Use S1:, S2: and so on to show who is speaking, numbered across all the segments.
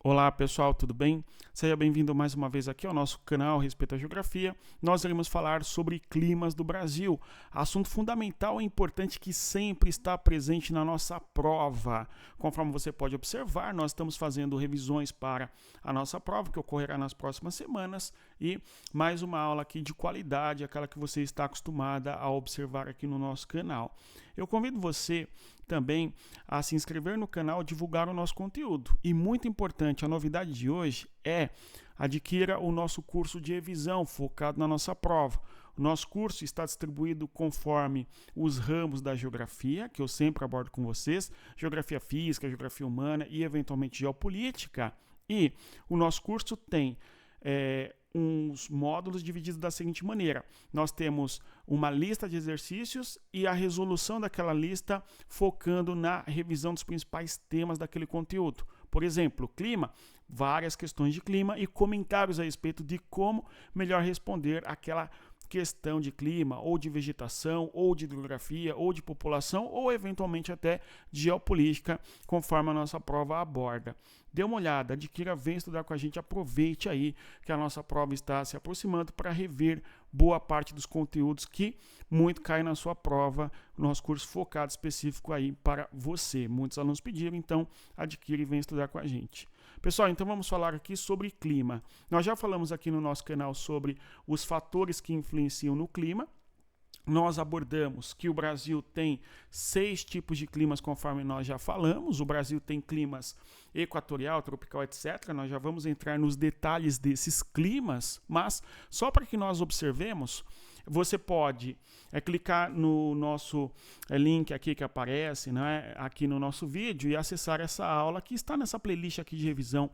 S1: Olá pessoal, tudo bem? Seja bem-vindo mais uma vez aqui ao nosso canal Respeito à Geografia. Nós iremos falar sobre climas do Brasil, assunto fundamental e importante que sempre está presente na nossa prova. Conforme você pode observar, nós estamos fazendo revisões para a nossa prova, que ocorrerá nas próximas semanas, e mais uma aula aqui de qualidade, aquela que você está acostumada a observar aqui no nosso canal. Eu convido você também a se inscrever no canal, divulgar o nosso conteúdo. E muito importante, a novidade de hoje é adquira o nosso curso de revisão focado na nossa prova. O nosso curso está distribuído conforme os ramos da geografia, que eu sempre abordo com vocês, geografia física, geografia humana e eventualmente geopolítica. E o nosso curso tem uns módulos divididos da seguinte maneira: nós temos uma lista de exercícios e a resolução daquela lista focando na revisão dos principais temas daquele conteúdo. Por exemplo, clima, várias questões de clima e comentários a respeito de como melhor responder aquela questão de clima, ou de vegetação, ou de hidrografia, ou de população, ou eventualmente até de geopolítica, conforme a nossa prova aborda. Dê uma olhada, adquira, venha estudar com a gente, aproveite aí que a nossa prova está se aproximando para rever boa parte dos conteúdos que muito cai na sua prova, nosso curso focado específico aí para você. Muitos alunos pediram, então adquira e venha estudar com a gente. Pessoal, então vamos falar aqui sobre clima. Nós já falamos aqui no nosso canal sobre os fatores que influenciam no clima. Nós abordamos que o Brasil tem 6 tipos de climas, conforme nós já falamos. O Brasil tem climas equatorial, tropical, etc. Nós já vamos entrar nos detalhes desses climas, mas só para que nós observemos, você pode clicar no nosso link aqui que aparece, né, aqui no nosso vídeo, e acessar essa aula que está nessa playlist aqui de revisão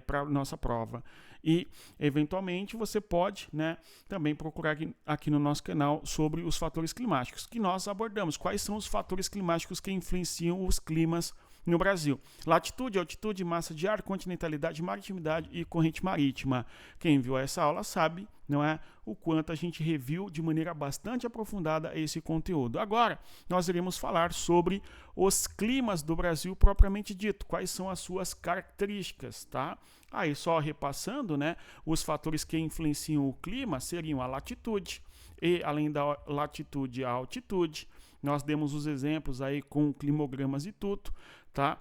S1: para a nossa prova. E, eventualmente, você pode, né, também procurar aqui no nosso canal sobre os fatores climáticos, que nós abordamos. Quais são os fatores climáticos que influenciam os climas no Brasil? Latitude, altitude, massa de ar, continentalidade, maritimidade e corrente marítima. Quem viu essa aula sabe, não é, o quanto a gente reviu de maneira bastante aprofundada esse conteúdo. Agora, nós iremos falar sobre os climas do Brasil propriamente dito, quais são as suas características, tá? Aí, só repassando, né, os fatores que influenciam o clima seriam a latitude, e além da latitude, a altitude. Nós demos os exemplos aí com climogramas e tudo, tá?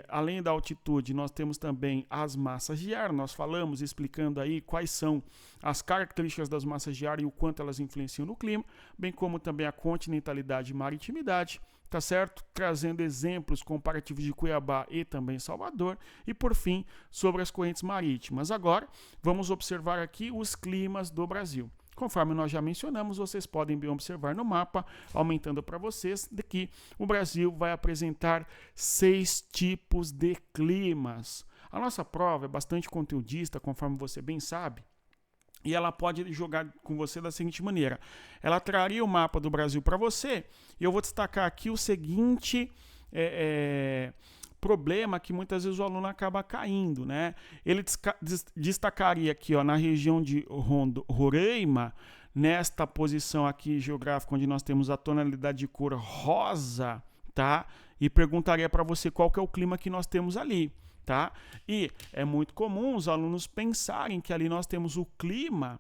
S1: Além da altitude, nós temos também as massas de ar. Nós falamos explicando aí quais são as características das massas de ar e o quanto elas influenciam no clima, bem como também a continentalidade e maritimidade, tá certo? Trazendo exemplos comparativos de Cuiabá e também Salvador. E por fim, sobre as correntes marítimas. Agora, vamos observar aqui os climas do Brasil. Conforme nós já mencionamos, vocês podem bem observar no mapa, aumentando para vocês, de que o Brasil vai apresentar 6 tipos de climas. A nossa prova é bastante conteudista, conforme você bem sabe, e ela pode jogar com você da seguinte maneira: ela traria o mapa do Brasil para você, e eu vou destacar aqui o seguinte problema que muitas vezes o aluno acaba caindo, né? Ele destacaria aqui, ó, na região de Roraima, nesta posição aqui geográfica onde nós temos a tonalidade de cor rosa, tá? E perguntaria para você qual que é o clima que nós temos ali, tá? E é muito comum os alunos pensarem que ali nós temos o clima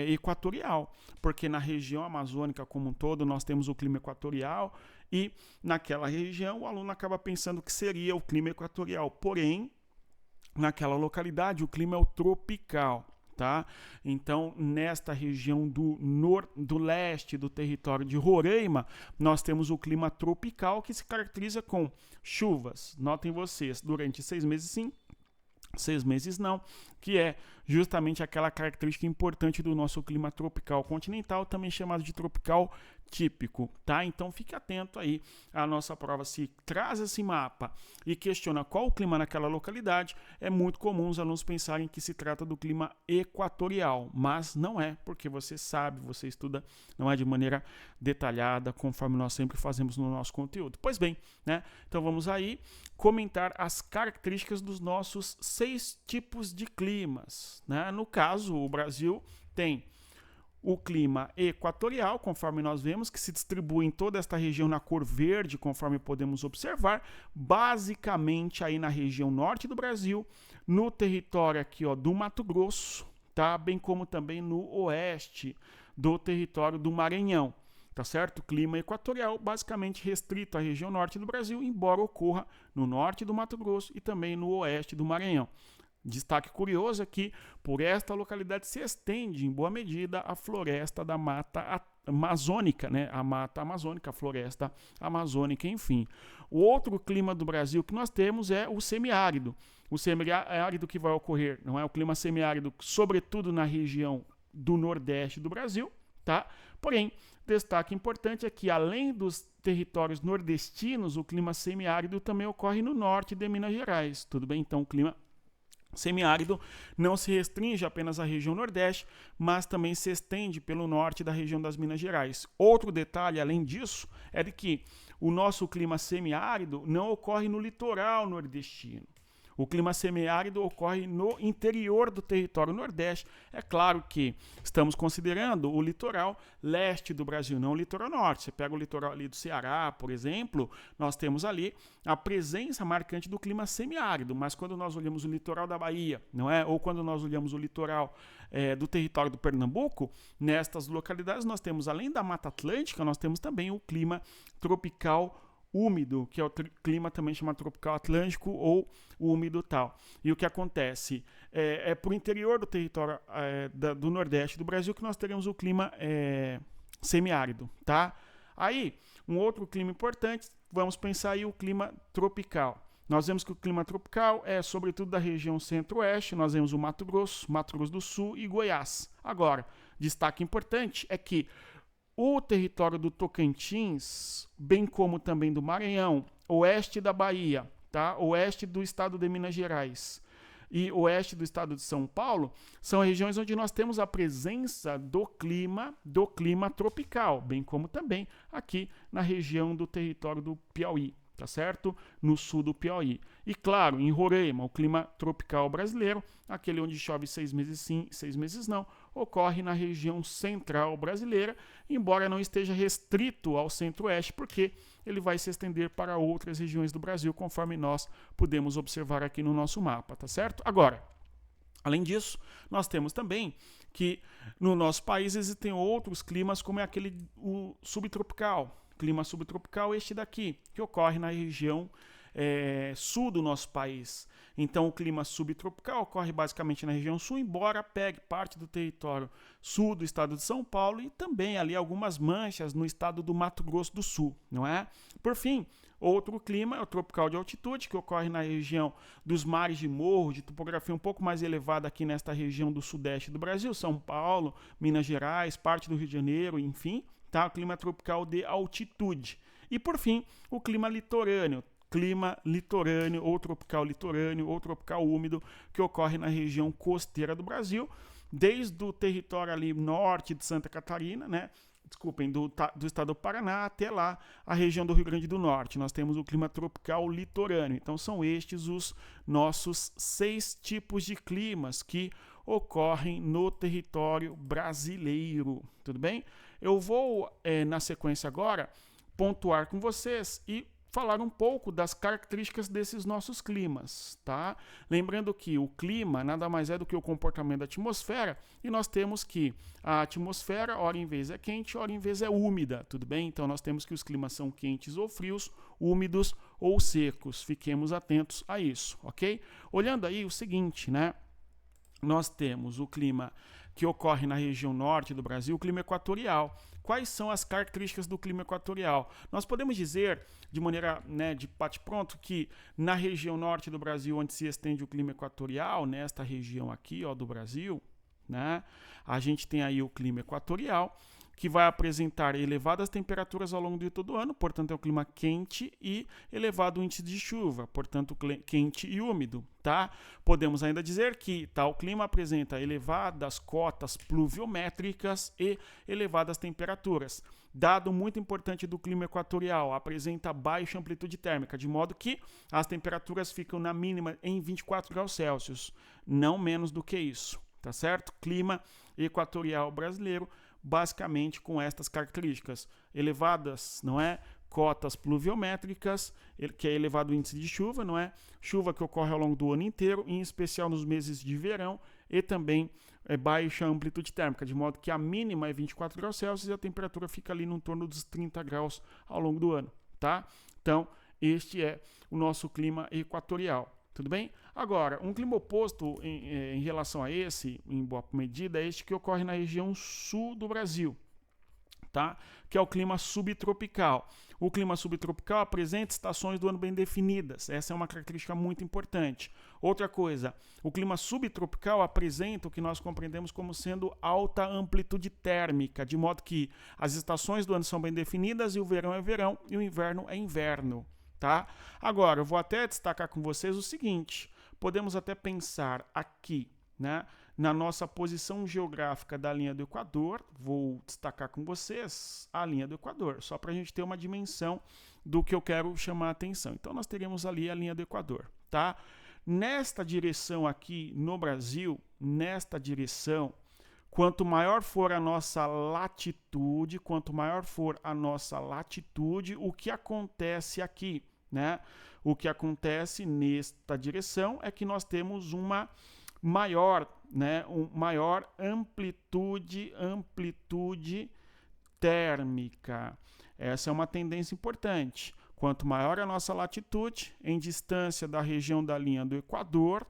S1: equatorial, porque na região amazônica como um todo nós temos o clima equatorial e naquela região o aluno acaba pensando que seria o clima equatorial, porém naquela localidade o clima é o tropical, tá? Então nesta região do leste do território de Roraima nós temos o clima tropical, que se caracteriza com chuvas, notem vocês, durante 6 meses sim, 6 meses não, que é justamente aquela característica importante do nosso clima tropical continental, também chamado de tropical típico, tá? Então fique atento aí à nossa prova. Se traz esse mapa e questiona qual o clima naquela localidade, é muito comum os alunos pensarem que se trata do clima equatorial, mas não é, porque você sabe, você estuda, não é de maneira detalhada, conforme nós sempre fazemos no nosso conteúdo. Pois bem, né? Então vamos aí comentar as características dos nossos 6 tipos de climas, né? No caso, o Brasil tem o clima equatorial, conforme nós vemos, que se distribui em toda esta região na cor verde, conforme podemos observar, basicamente aí na região norte do Brasil, no território aqui, ó, do Mato Grosso, tá? Bem como também no oeste do território do Maranhão, tá certo? Clima equatorial basicamente restrito à região norte do Brasil, embora ocorra no norte do Mato Grosso e também no oeste do Maranhão. Destaque curioso é que por esta localidade se estende em boa medida a floresta da mata amazônica, né? A mata amazônica, a floresta amazônica, enfim. O outro clima do Brasil que nós temos é o semiárido. O semiárido que vai ocorrer, não é? O clima semiárido, sobretudo na região do nordeste do Brasil, tá? Porém, destaque importante é que além dos territórios nordestinos, o clima semiárido também ocorre no norte de Minas Gerais, tudo bem? Então, o clima semiárido não se restringe apenas à região nordeste, mas também se estende pelo norte da região das Minas Gerais. Outro detalhe, além disso, é de que o nosso clima semiárido não ocorre no litoral nordestino. O clima semiárido ocorre no interior do território nordeste. É claro que estamos considerando o litoral leste do Brasil, não o litoral norte. Você pega o litoral ali do Ceará, por exemplo, nós temos ali a presença marcante do clima semiárido, mas quando nós olhamos o litoral da Bahia, não é? Ou quando nós olhamos o litoral do território do Pernambuco, nestas localidades nós temos, além da Mata Atlântica, nós temos também o clima tropical úmido, que é o clima também chamado tropical atlântico ou úmido tal. E o que acontece? É por interior do território do Nordeste do Brasil que nós teremos o clima semiárido, tá? Aí, um outro clima importante, vamos pensar aí o clima tropical. Nós vemos que o clima tropical é sobretudo da região centro-oeste, nós vemos o Mato Grosso do Sul e Goiás. Agora, destaque importante é que o território do Tocantins, bem como também do Maranhão, oeste da Bahia, tá? Oeste do estado de Minas Gerais e oeste do estado de São Paulo, são regiões onde nós temos a presença do clima tropical, bem como também aqui na região do território do Piauí, tá certo? No sul do Piauí. E claro, em Roraima, o clima tropical brasileiro, aquele onde chove 6 meses sim, 6 meses não, ocorre na região central brasileira, embora não esteja restrito ao centro-oeste, porque ele vai se estender para outras regiões do Brasil, conforme nós podemos observar aqui no nosso mapa, tá certo? Agora, além disso, nós temos também que no nosso país existem outros climas, como é o subtropical, clima subtropical este daqui, que ocorre na região sul do nosso país. Então, o clima subtropical ocorre basicamente na região sul, embora pegue parte do território sul do estado de São Paulo e também ali algumas manchas no estado do Mato Grosso do Sul, não é? Por fim, outro clima é o tropical de altitude, que ocorre na região dos mares de morro, de topografia um pouco mais elevada aqui nesta região do sudeste do Brasil, São Paulo, Minas Gerais, parte do Rio de Janeiro, enfim, tá? O clima tropical de altitude. E por fim, o clima litorâneo ou tropical úmido, que ocorre na região costeira do Brasil, desde o território ali norte de Santa Catarina, né? Desculpem, do estado do Paraná até lá, a região do Rio Grande do Norte. Nós temos o clima tropical litorâneo. Então, são estes os nossos 6 tipos de climas que ocorrem no território brasileiro. Tudo bem? Eu vou, na sequência agora, pontuar com vocês e falar um pouco das características desses nossos climas, tá? Lembrando que o clima nada mais é do que o comportamento da atmosfera, e nós temos que a atmosfera, ora em vez é quente, ora em vez é úmida, tudo bem? Então nós temos que os climas são quentes ou frios, úmidos ou secos. Fiquemos atentos a isso, ok? Olhando aí o seguinte, né? Nós temos o clima que ocorre na região norte do Brasil, o clima equatorial. Quais são as características do clima equatorial? Nós podemos dizer, de maneira de bate-pronto, que na região norte do Brasil, onde se estende o clima equatorial, nesta região aqui do Brasil, né, a gente tem aí o clima equatorial, que vai apresentar elevadas temperaturas ao longo de todo o ano, portanto é um clima quente e elevado índice de chuva, portanto quente e úmido, tá? Podemos ainda dizer que tal clima apresenta elevadas cotas pluviométricas e elevadas temperaturas. Dado muito importante do clima equatorial, apresenta baixa amplitude térmica, de modo que as temperaturas ficam na mínima em 24 graus Celsius, não menos do que isso, tá certo? Clima equatorial brasileiro, basicamente com estas características: elevadas, não é? Cotas pluviométricas, que é elevado índice de chuva, não é? Chuva que ocorre ao longo do ano inteiro, em especial nos meses de verão, e também baixa amplitude térmica, de modo que a mínima é 24 graus Celsius e a temperatura fica ali no torno dos 30 graus ao longo do ano, tá? Então, este é o nosso clima equatorial. Tudo bem? Agora, um clima oposto em relação a esse, em boa medida, é este que ocorre na região sul do Brasil, tá? Que é o clima subtropical. O clima subtropical apresenta estações do ano bem definidas. Essa é uma característica muito importante. Outra coisa, o clima subtropical apresenta o que nós compreendemos como sendo alta amplitude térmica, de modo que as estações do ano são bem definidas e o verão é verão e o inverno é inverno. Tá? Agora, eu vou até destacar com vocês o seguinte: podemos até pensar aqui, né, na nossa posição geográfica da linha do Equador. Vou destacar com vocês a linha do Equador, só para a gente ter uma dimensão do que eu quero chamar a atenção. Então, nós teremos ali a linha do Equador. Tá? Nesta direção aqui no Brasil, nesta direção, quanto maior for a nossa latitude, o que acontece aqui, né? O que acontece nesta direção é que nós temos uma maior amplitude térmica. Essa é uma tendência importante. Quanto maior a nossa latitude, em distância da região da linha do Equador,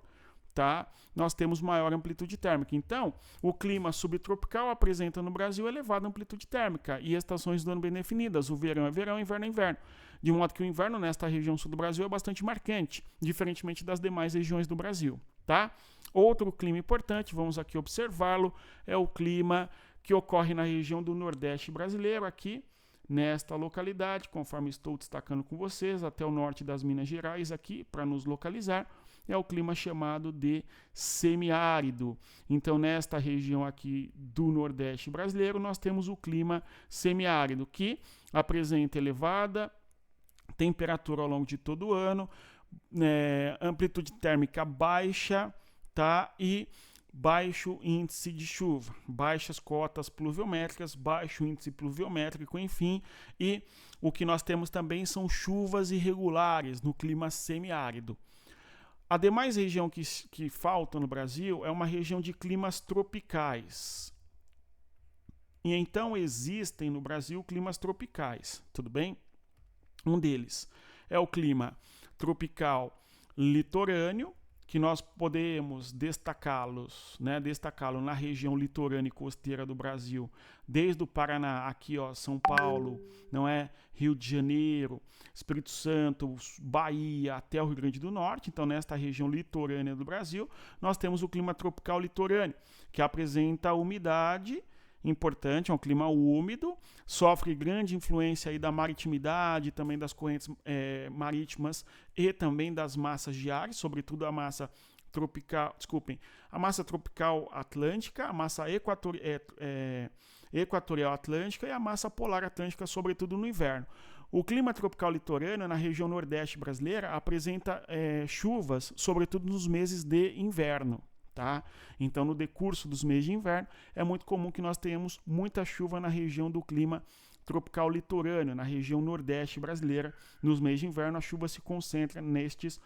S1: tá? Nós temos maior amplitude térmica. Então, o clima subtropical apresenta no Brasil elevada amplitude térmica e estações do ano bem definidas. O verão é verão, o inverno é inverno. De modo que o inverno nesta região sul do Brasil é bastante marcante, diferentemente das demais regiões do Brasil. Tá? Outro clima importante, vamos aqui observá-lo, é o clima que ocorre na região do Nordeste brasileiro, aqui nesta localidade, conforme estou destacando com vocês, até o norte das Minas Gerais, aqui, para nos localizar. É o clima chamado de semiárido. Então, nesta região aqui do Nordeste brasileiro, nós temos o clima semiárido, que apresenta elevada temperatura ao longo de todo o ano, amplitude térmica baixa, tá? E baixo índice de chuva, baixas cotas pluviométricas, baixo índice pluviométrico, enfim. E o que nós temos também são chuvas irregulares no clima semiárido. A demais região que falta no Brasil é uma região de climas tropicais. E então existem no Brasil climas tropicais, tudo bem? Um deles é o clima tropical litorâneo, que nós podemos destacá-lo na região litorânea e costeira do Brasil, desde o Paraná, aqui, ó, São Paulo, não é? Rio de Janeiro, Espírito Santo, Bahia, até o Rio Grande do Norte. Então, nesta região litorânea do Brasil, nós temos o clima tropical litorâneo, que apresenta umidade importante, é um clima úmido, sofre grande influência aí da maritimidade, também das correntes marítimas e também das massas de ar, sobretudo a massa tropical, a massa tropical atlântica, a massa equatorial atlântica e a massa polar atlântica, sobretudo no inverno. O clima tropical litorâneo na região nordeste brasileira apresenta chuvas, sobretudo nos meses de inverno. Tá? Então, no decurso dos meses de inverno, é muito comum que nós tenhamos muita chuva na região do clima tropical litorâneo, na região nordeste brasileira. Nos meses de inverno, a chuva se concentra nestes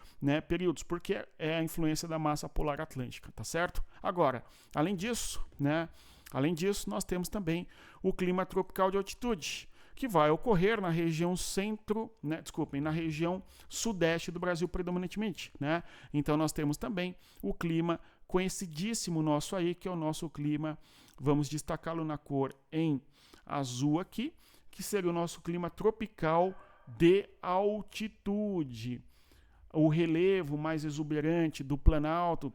S1: períodos, porque é a influência da massa polar atlântica, tá certo? Agora, além disso, nós temos também o clima tropical de altitude, que vai ocorrer na região na região sudeste do Brasil predominantemente, né? Então, nós temos também o clima conhecidíssimo nosso aí, que é o nosso clima, vamos destacá-lo na cor em azul aqui, que seria o nosso clima tropical de altitude. O relevo mais exuberante do Planalto,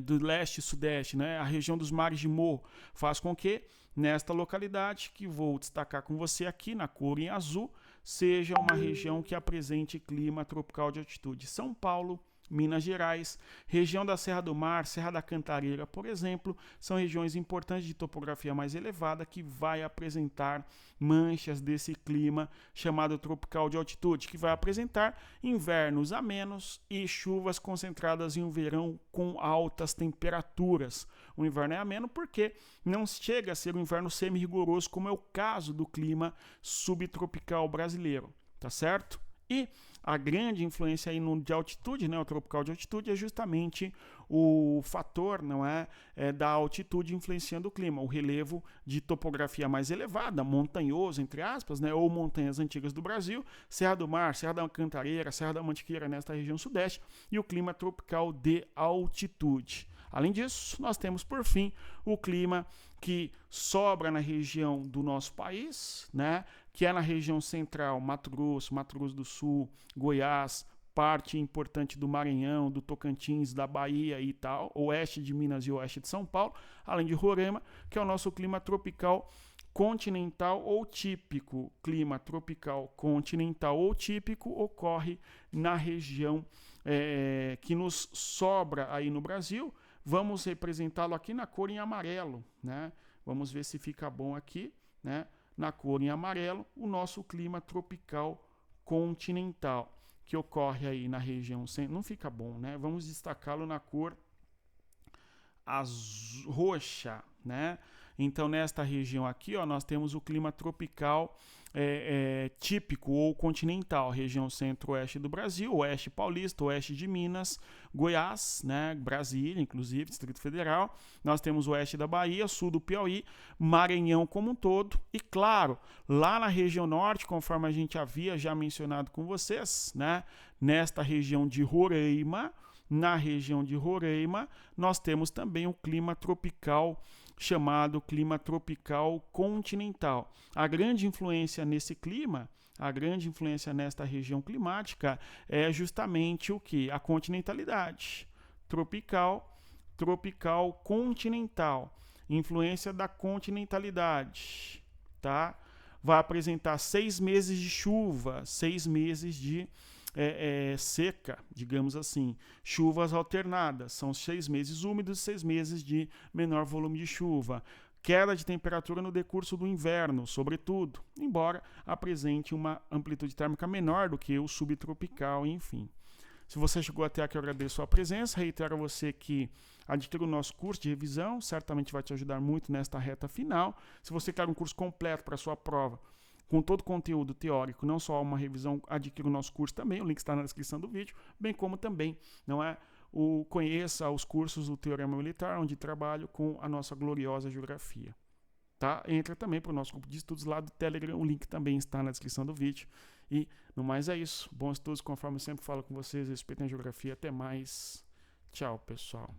S1: do leste e sudeste, né, a região dos mares de morro, faz com que nesta localidade, que vou destacar com você aqui na cor em azul, seja uma região que apresente clima tropical de altitude. São Paulo, Minas Gerais, região da Serra do Mar, Serra da Cantareira, por exemplo, são regiões importantes de topografia mais elevada que vai apresentar manchas desse clima chamado tropical de altitude, que vai apresentar invernos amenos e chuvas concentradas em um verão com altas temperaturas. O inverno é ameno porque não chega a ser um inverno semi-rigoroso, como é o caso do clima subtropical brasileiro, tá certo? E a grande influência aí de altitude, né, o tropical de altitude, é justamente o fator, não é, da altitude influenciando o clima, o relevo de topografia mais elevada, montanhoso, entre aspas, né, ou montanhas antigas do Brasil, Serra do Mar, Serra da Cantareira, Serra da Mantiqueira nesta região sudeste, e o clima tropical de altitude. Além disso, nós temos, por fim, o clima que sobra na região do nosso país, né, que é na região central, Mato Grosso do Sul, Goiás, parte importante do Maranhão, do Tocantins, da Bahia e tal, oeste de Minas e oeste de São Paulo, além de Roraima, que é o nosso clima tropical continental ou típico. Clima tropical continental ou típico ocorre na região que nos sobra aí no Brasil. Vamos representá-lo aqui na cor em amarelo, né? Vamos ver se fica bom aqui, né? Na cor em amarelo, o nosso clima tropical continental, que ocorre aí na região central. Não fica bom, né? Vamos destacá-lo na cor roxa, né? Então, nesta região aqui, ó, nós temos o clima tropical típico ou continental, região centro-oeste do Brasil, oeste paulista, oeste de Minas, Goiás, né, Brasília, inclusive, Distrito Federal. Nós temos o oeste da Bahia, sul do Piauí, Maranhão como um todo. E, claro, lá na região norte, conforme a gente havia já mencionado com vocês, né, nesta região de Roraima, na região de Roraima, nós temos também o clima tropical, chamado clima tropical continental. A grande influência nesse clima, a grande influência nesta região climática é justamente o que? A continentalidade. Tropical continental. Influência da continentalidade, tá? Vai apresentar 6 meses de chuva, 6 meses de seca, digamos assim, chuvas alternadas, são 6 meses úmidos e 6 meses de menor volume de chuva, queda de temperatura no decurso do inverno, sobretudo, embora apresente uma amplitude térmica menor do que o subtropical, enfim. Se você chegou até aqui, eu agradeço a presença, reitero a você que adquira o nosso curso de revisão, certamente vai te ajudar muito nesta reta final. Se você quer um curso completo para a sua prova, com todo o conteúdo teórico, não só uma revisão, adquira o nosso curso também, o link está na descrição do vídeo, bem como também, não é, conheça os cursos do Teorema Militar, onde trabalho com a nossa gloriosa geografia. Tá? Entra também para o nosso grupo de estudos lá do Telegram, o link também está na descrição do vídeo. E, no mais, é isso. Bons estudos, conforme eu sempre falo com vocês, respeitem a geografia. Até mais. Tchau, pessoal.